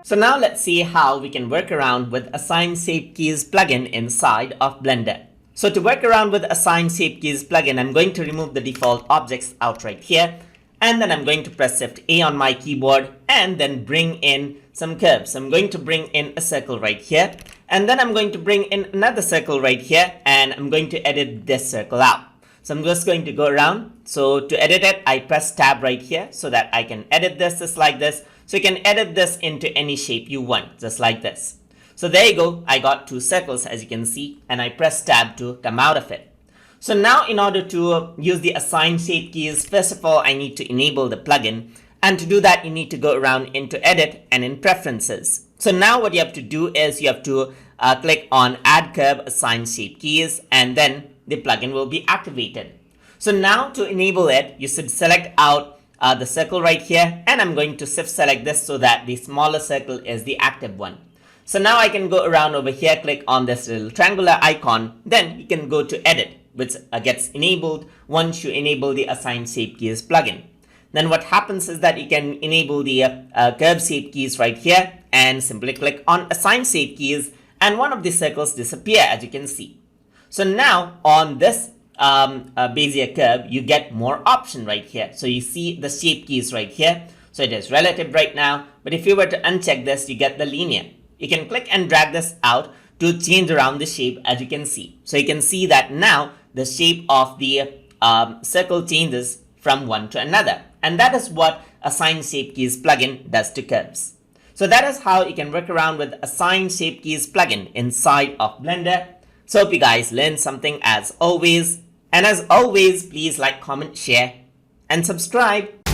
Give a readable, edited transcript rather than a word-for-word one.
So now let's see how we can work around with Assign Shape Keys plugin inside of Blender. So to work around with Assign Shape Keys plugin, I'm going to remove the default objects out right here. And then I'm going to press Shift A on my keyboard and then bring in some curves. I'm going to bring in a circle right here. And then I'm going to bring in another circle right here. And I'm going to edit this circle out. So I'm just going to go around. So to edit it, I press Tab right here so that I can edit this just like this. So you can edit this into any shape you want, just like this. So there you go. I got two circles as you can see, and I press Tab to come out of it. So now in order to use the Assign Shape Keys, first of all, I need to enable the plugin. And to do that, you need to go around into Edit and in Preferences. So now what you have to do is you have to click on Add Curve Assign Shape Keys, and then the plugin will be activated. So now to enable it, you should select out the circle right here, and I'm going to shift select this so that the smaller circle is the active one. So now I can go around over here, click on this little triangular icon, then you can go to Edit, which gets enabled once you enable the Assign Shape Keys plugin. Then what happens is that you can enable the curve shape keys right here and simply click on Assign Shape Keys, and one of the circles disappear as you can see. So now on this Bezier curve, you get more option right here. So you see the shape keys right here. So it is relative right now, but if you were to uncheck this, you get the linear. You can click and drag this out to change around the shape as you can see. So you can see that now the shape of the circle changes from one to another. And that is what Assign Shape Keys plugin does to curves. So that is how you can work around with Assign Shape Keys plugin inside of Blender. So hope you guys learned something as always. And as always, please like, comment, share, and subscribe.